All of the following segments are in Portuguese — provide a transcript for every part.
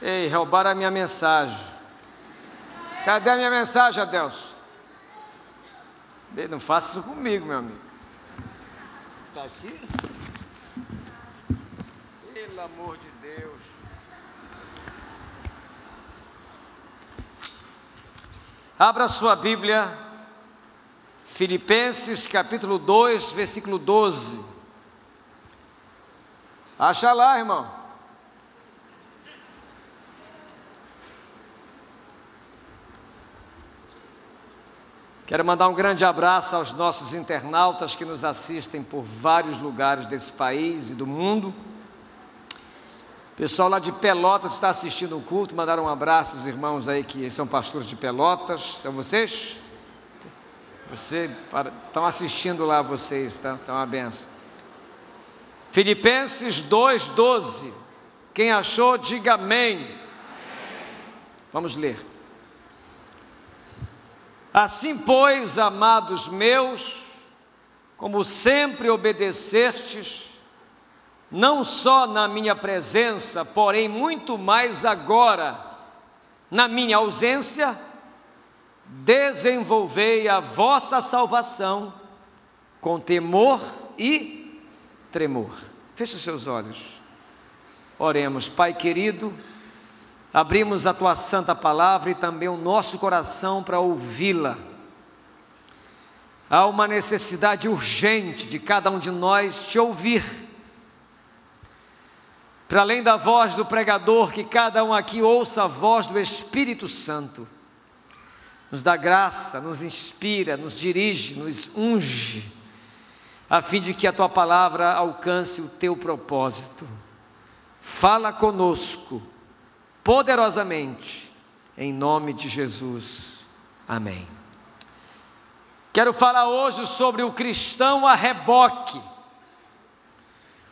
Ei, roubaram a minha mensagem. Cadê a minha mensagem, Adelson? Não faça isso comigo, meu amigo. Está aqui? Pelo amor de Deus. Abra sua Bíblia, Filipenses capítulo 2, versículo 12. Acha lá, irmão. Quero mandar um grande abraço aos nossos internautas que nos assistem por vários lugares desse país e do mundo. O pessoal lá de Pelotas está assistindo o culto, mandaram um abraço aos irmãos aí que são pastores de Pelotas. São vocês? Estão assistindo lá vocês, tá? Então, uma benção. Filipenses 2:12. Quem achou, diga amém. Amém. Vamos ler. Assim, pois, amados meus, como sempre obedecestes, não só na minha presença, porém muito mais agora, na minha ausência, desenvolvei a vossa salvação com temor e tremor. Feche os seus olhos. Oremos. Pai querido, abrimos a Tua santa palavra e também o nosso coração para ouvi-la. Há uma necessidade urgente de cada um de nós te ouvir. Para além da voz do pregador, que cada um aqui ouça a voz do Espírito Santo. Nos dá graça, nos inspira, nos dirige, nos unge, a fim de que a Tua palavra alcance o Teu propósito. Fala conosco poderosamente, em nome de Jesus, amém. Quero falar hoje sobre o cristão a reboque.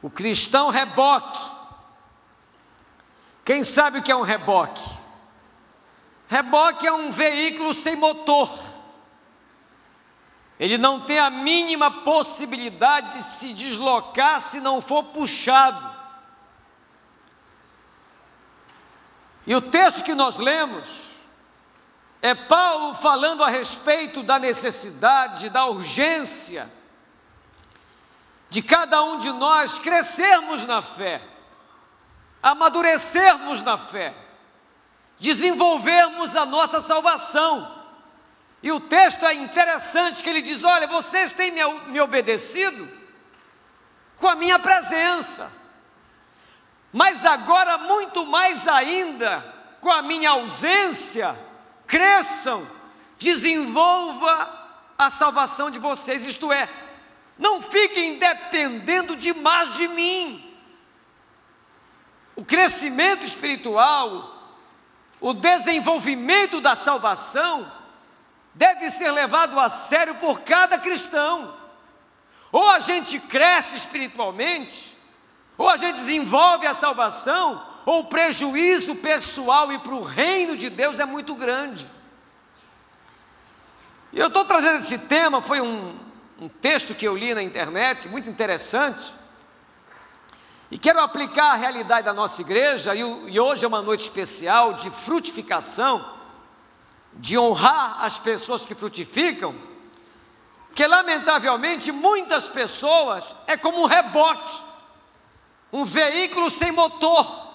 O cristão reboque. Quem sabe o que é um reboque? Reboque é um veículo sem motor. Ele não tem a mínima possibilidade de se deslocar se não for puxado. E o texto que nós lemos é Paulo falando a respeito da necessidade, da urgência de cada um de nós crescermos na fé, amadurecermos na fé, desenvolvermos a nossa salvação. E o texto é interessante que ele diz: olha, vocês têm me obedecido com a minha presença, mas agora muito mais ainda, com a minha ausência, cresçam, desenvolva a salvação de vocês, isto é, não fiquem dependendo demais de mim. O crescimento espiritual, o desenvolvimento da salvação, deve ser levado a sério por cada cristão. Ou a gente cresce espiritualmente, ou a gente desenvolve a salvação, ou o prejuízo pessoal e para o reino de Deus é muito grande. E eu estou trazendo esse tema, foi um texto que eu li na internet, muito interessante, e quero aplicar a realidade da nossa igreja, e hoje é uma noite especial de frutificação, de honrar as pessoas que frutificam, que lamentavelmente muitas pessoas é como um reboque, um veículo sem motor,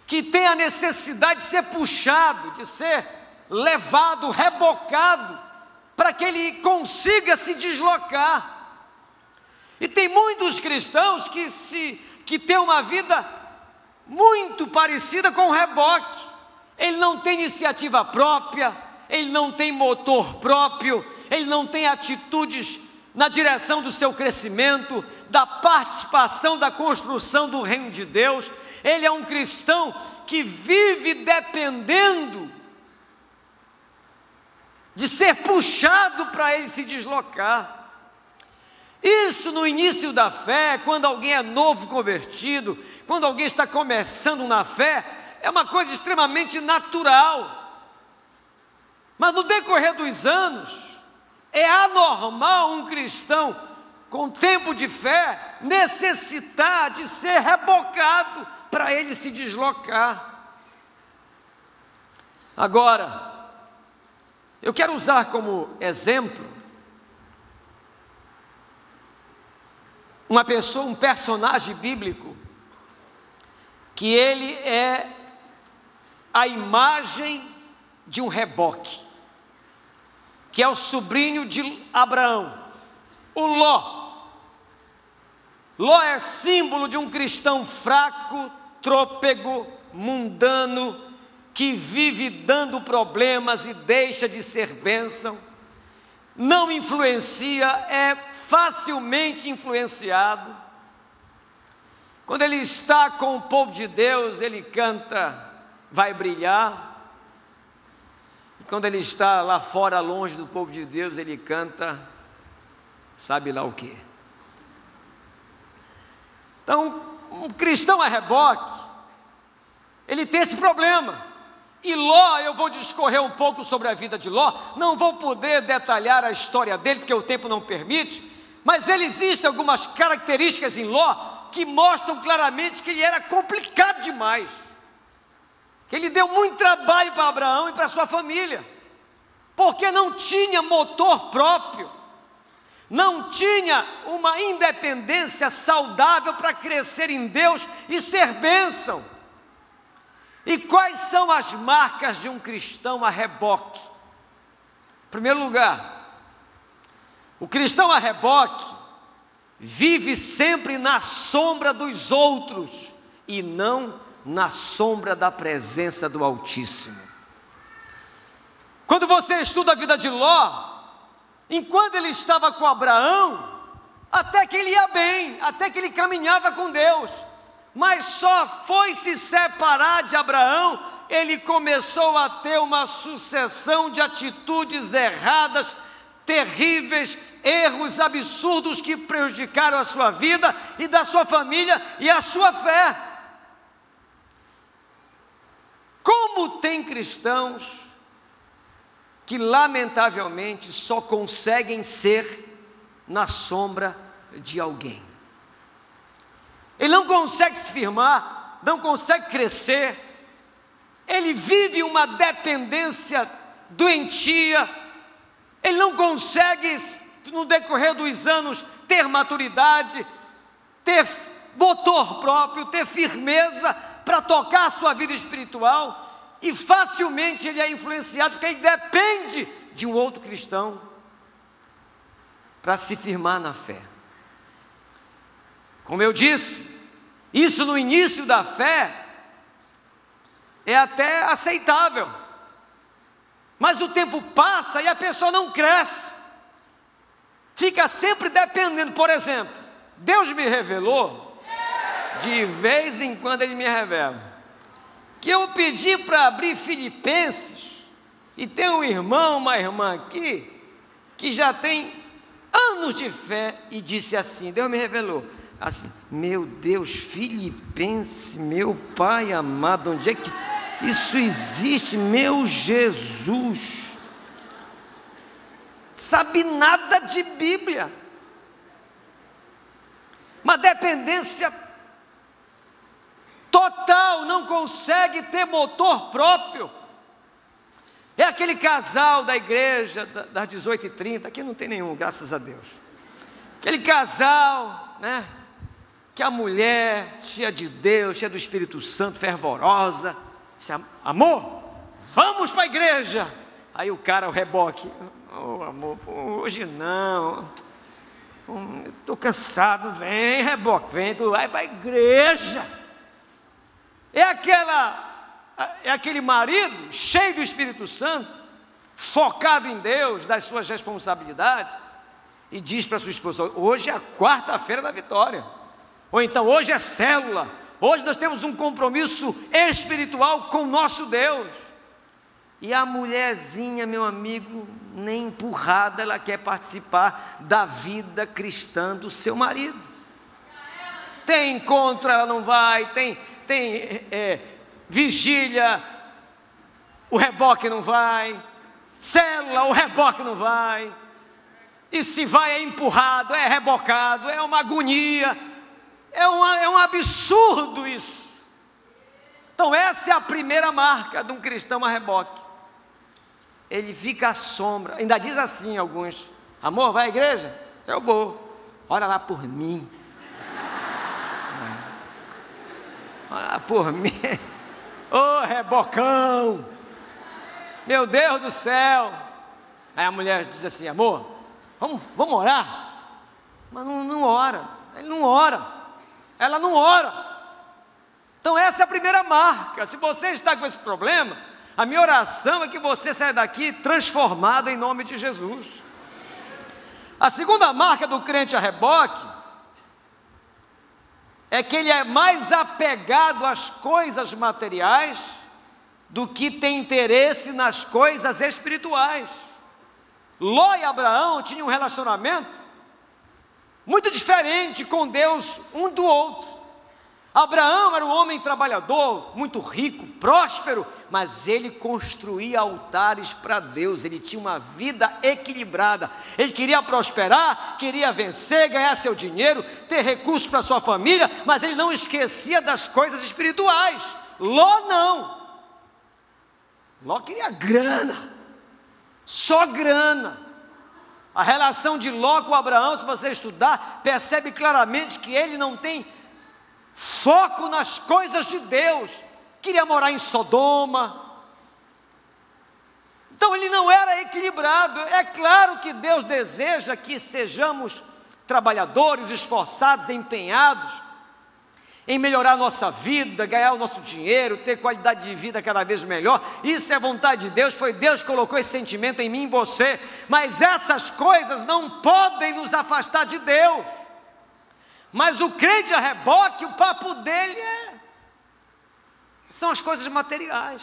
que tem a necessidade de ser puxado, de ser levado, rebocado, para que ele consiga se deslocar. E tem muitos cristãos que têm uma vida muito parecida com o reboque. Ele não tem iniciativa própria, ele não tem motor próprio, ele não tem atitudes na direção do seu crescimento, da participação da construção do reino de Deus. Ele é um cristão que vive dependendo de ser puxado para ele se deslocar. Isso no início da fé, quando alguém é novo convertido, quando alguém está começando na fé, é uma coisa extremamente natural. Mas no decorrer dos anos, é anormal um cristão com tempo de fé, necessitar de ser rebocado para ele se deslocar. Agora, eu quero usar como exemplo uma pessoa, um personagem bíblico, que ele é a imagem de um reboque, que é o sobrinho de Abraão, o Ló. Ló é símbolo de um cristão fraco, trôpego, mundano, que vive dando problemas e deixa de ser bênção, não influencia, é facilmente influenciado. Quando ele está com o povo de Deus, ele canta, vai brilhar. E quando ele está lá fora, longe do povo de Deus, ele canta, sabe lá o quê. Então, um cristão a reboque, ele tem esse problema. E Ló, eu vou discorrer um pouco sobre a vida de Ló, não vou poder detalhar a história dele, porque o tempo não permite, mas existem algumas características em Ló, que mostram claramente que ele era complicado demais, que ele deu muito trabalho para Abraão e para sua família, porque não tinha motor próprio, não tinha uma independência saudável para crescer em Deus e ser bênção. E quais são as marcas de um cristão a reboque? Em primeiro lugar, o cristão a reboque vive sempre na sombra dos outros e não na sombra da presença do Altíssimo. Quando você estuda a vida de Ló, enquanto ele estava com Abraão, até que ele ia bem, até que ele caminhava com Deus, mas só foi se separar de Abraão, ele começou a ter uma sucessão de atitudes erradas, terríveis, erros absurdos que prejudicaram a sua vida e da sua família e a sua fé. Como tem cristãos que lamentavelmente só conseguem ser na sombra de alguém. Ele não consegue se firmar, não consegue crescer, ele vive uma dependência doentia, ele não consegue, no decorrer dos anos, ter maturidade, ter motor próprio, ter firmeza para tocar a sua vida espiritual, e facilmente ele é influenciado, porque ele depende de um outro cristão para se firmar na fé. Como eu disse, isso no início da fé é até aceitável, mas o tempo passa e a pessoa não cresce, fica sempre dependendo. Por exemplo, Deus me revelou, de vez em quando Ele me revela, que eu pedi para abrir Filipenses, e tem um irmão, uma irmã aqui, que já tem anos de fé, e disse assim, Deus me revelou, assim, meu Deus, Filipenses, meu Pai amado, onde é que isso existe? Meu Jesus, sabe nada de Bíblia, uma dependência total, não consegue ter motor próprio. É aquele casal da igreja das 18h30, aqui não tem nenhum, graças a Deus, aquele casal, né, que a mulher, cheia de Deus, cheia do Espírito Santo, fervorosa, disse, amor, vamos para a igreja. Aí o cara, o reboque, oh amor, hoje não, estou cansado, vem reboque, vem, tu vai para a igreja. É aquele marido cheio do Espírito Santo, focado em Deus, das suas responsabilidades, e diz para sua esposa, hoje é a quarta-feira da vitória, ou então hoje é célula, hoje nós temos um compromisso espiritual com o nosso Deus. E a mulherzinha, meu amigo, nem empurrada ela quer participar da vida cristã do seu marido. Tem encontro, ela não vai, tem vigília, o reboque não vai, célula, o reboque não vai. e se vai é empurrado, é rebocado, é uma agonia, é um absurdo isso. Então essa é a primeira marca de um cristão a reboque. Ele fica à sombra, ainda diz assim alguns: amor, vai à igreja? Eu vou, ora lá por mim. Ora lá por mim. Ô rebocão, meu Deus do céu. Aí a mulher diz assim: amor, vamos orar? Mas não ora, ele não ora, ela não ora. Então essa é a primeira marca. Se você está com esse problema, a minha oração é que você saia daqui transformado em nome de Jesus. A segunda marca do crente a reboque é que ele é mais apegado às coisas materiais do que tem interesse nas coisas espirituais. Ló e Abraão tinham um relacionamento muito diferente com Deus um do outro. Abraão era um homem trabalhador, muito rico, próspero, mas ele construía altares para Deus, ele tinha uma vida equilibrada. Ele queria prosperar, queria vencer, ganhar seu dinheiro, ter recursos para sua família, mas ele não esquecia das coisas espirituais. Ló não. Ló queria grana, só grana. A relação de Ló com Abraão, se você estudar, percebe claramente que ele não tem foco nas coisas de Deus. Queria morar em Sodoma. Então ele não era equilibrado. É claro que Deus deseja que sejamos trabalhadores, esforçados, empenhados em melhorar a nossa vida, ganhar o nosso dinheiro, ter qualidade de vida cada vez melhor. Isso é vontade de Deus, foi Deus que colocou esse sentimento em mim e em você. Mas essas coisas não podem nos afastar de Deus. Mas o crente a reboque, o papo dele são as coisas materiais.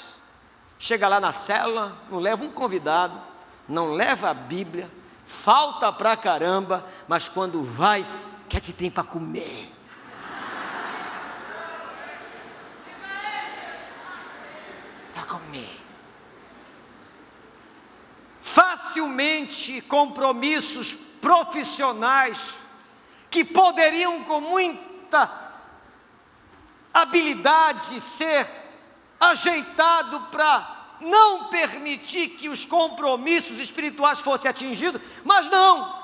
Chega lá na célula, não leva um convidado, não leva a Bíblia, falta pra caramba, mas quando vai, o que é que tem para comer? Para comer. Facilmente compromissos profissionais que poderiam com muita habilidade ser ajeitado para não permitir que os compromissos espirituais fossem atingidos, mas não,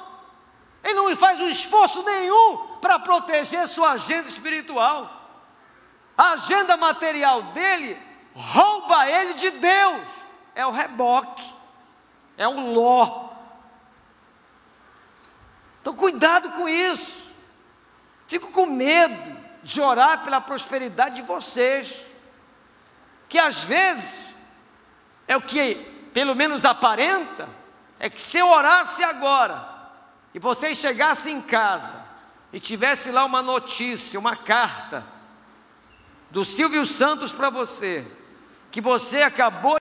ele não faz um esforço nenhum para proteger sua agenda espiritual. A agenda material dele rouba ele de Deus. É o reboque, é o Ló. Então cuidado com isso. Fico com medo de orar pela prosperidade de vocês, que às vezes é o que pelo menos aparenta, é que se eu orasse agora e vocês chegassem em casa e tivesse lá uma notícia, uma carta do Silvio Santos para você, que você acabou